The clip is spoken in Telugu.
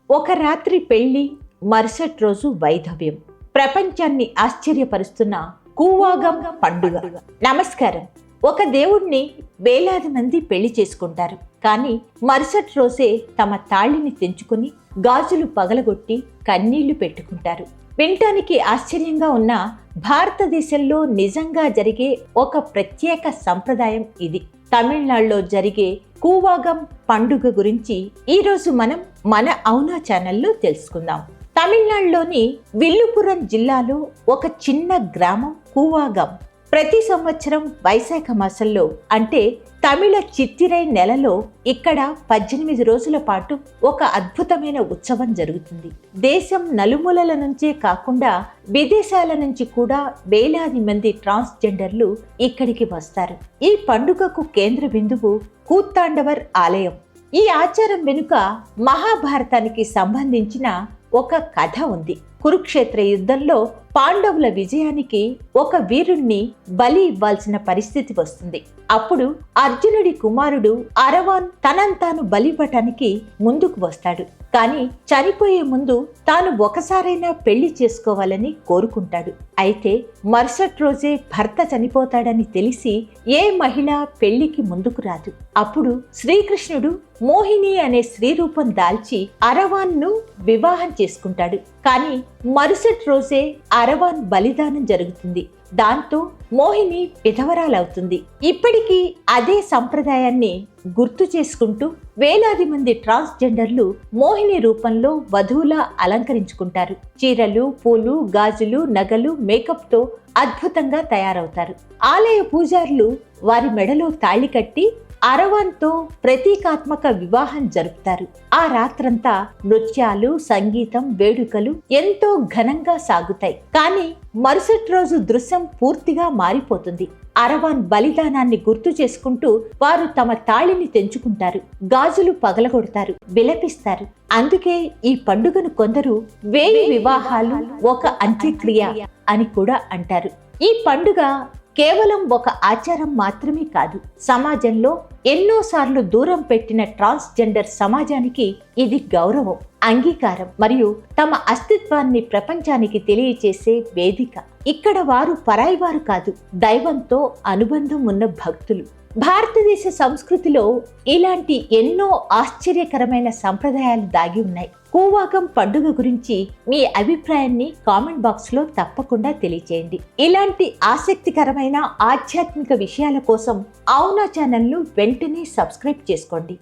ఒక రాత్రి పెళ్లి, మరుసటి రోజు వైధవ్యం. ప్రపంచాన్ని ఆశ్చర్యపరుస్తున్న కూవాగం పండుగ. నమస్కారం. ఒక దేవుణ్ణి వేలాది మంది పెళ్లి చేసుకుంటారు. కానీ మరుసటి రోజే తమ తాళిని తెంచుకుని గాజులు పగలగొట్టి కన్నీళ్లు పెట్టుకుంటారు. వినటానికి ఆశ్చర్యంగా ఉన్న భారతదేశంలో నిజంగా జరిగే ఒక ప్రత్యేక సంప్రదాయం ఇది. తమిళనాడులో జరిగే కూవాగం పండుగ గురించి ఈరోజు మనం మన అవునా ఛానల్లో తెలుసుకుందాం. తమిళనాడులోని విల్లుపురం జిల్లాలో ఒక చిన్న గ్రామం కూవాగం. ప్రతి సంవత్సరం వైశాఖ మాసంలో అంటే తమిళ చిత్తిరై నెలలో ఇక్కడ 18 రోజుల పాటు ఒక అద్భుతమైన ఉత్సవం జరుగుతుంది. దేశం నలుమూలల నుంచే కాకుండా విదేశాల నుంచి కూడా వేలాది మంది ట్రాన్స్జెండర్లు ఇక్కడికి వస్తారు. ఈ పండుగకు కేంద్ర బిందువు కూత్తాండవర్ ఆలయం. ఈ ఆచారం వెనుక మహాభారతానికి సంబంధించిన ఒక కథ ఉంది. కురుక్షేత్ర యుద్ధంలో పాండవుల విజయానికి ఒక వీరుణ్ణి బలి ఇవ్వాల్సిన పరిస్థితి వస్తుంది. అప్పుడు అర్జునుడి కుమారుడు అరవాన్ తనంతాను బలివ్వటానికి ముందుకు వస్తాడు. కానీ చనిపోయే ముందు తాను ఒకసారైనా పెళ్లి చేసుకోవాలని కోరుకుంటాడు. అయితే మరుసటి రోజే భర్త చనిపోతాడని తెలిసి ఏ మహిళ పెళ్లికి ముందుకు రాదు. అప్పుడు శ్రీకృష్ణుడు మోహిని అనే స్త్రీ రూపం దాల్చి అరవాన్ను వివాహం చేసుకుంటాడు. కానీ మరుసటి రోజే అరవాన్ బలిదానం జరుగుతుంది. దాంతో మోహిని విధవరాలవుతుంది. ఇప్పటికీ అదే సంప్రదాయాన్ని గుర్తు చేసుకుంటూ వేలాది మంది ట్రాన్స్జెండర్లు మోహిని రూపంలో వధువులా అలంకరించుకుంటారు. చీరలు, పూలు, గాజులు, నగలు, మేకప్తో అద్భుతంగా తయారవుతారు. ఆలయ పూజారులు వారి మెడలో తాళి కట్టి అరవాన్తో ప్రతీకాత్మక వివాహం జరుపుతారు. ఆ రాత్రంతా నృత్యాలు, సంగీతం, వేడుకలు ఎంతో ఘనంగా సాగుతాయి. కానీ మరుసటి రోజు దృశ్యం పూర్తిగా మారిపోతుంది. అరవాన్ బలిదానాన్ని గుర్తు చేసుకుంటూ వారు తమ తాళిని తెంచుకుంటారు, గాజులు పగలగొడతారు, విలపిస్తారు. అందుకే ఈ పండుగను కొందరు 1000 వివాహాలు ఒక అంత్యక్రియ అని కూడా అంటారు. ఈ పండుగ కేవలం ఒక ఆచారం మాత్రమే కాదు, సమాజంలో ఎన్నోసార్లు దూరం పెట్టిన ట్రాన్స్జెండర్ సమాజానికి ఇది గౌరవం, అంగీకారం మరియు తమ అస్తిత్వాన్ని ప్రపంచానికి తెలియచేసే వేదిక. ఇక్కడ వారు పరాయివారు కాదు, దైవంతో అనుబంధం ఉన్న భక్తులు. భారతదేశ సంస్కృతిలో ఇలాంటి ఎన్నో ఆశ్చర్యకరమైన సంప్రదాయాలు దాగి ఉన్నాయి. కూవాగం పండుగ గురించి మీ అభిప్రాయాన్ని కామెంట్ బాక్స్ లో తప్పకుండా తెలియచేయండి. ఇలాంటి ఆసక్తికరమైన ఆధ్యాత్మిక విషయాల కోసం అవునా ఛానల్ ను వెంటనే సబ్స్క్రైబ్ చేసుకోండి.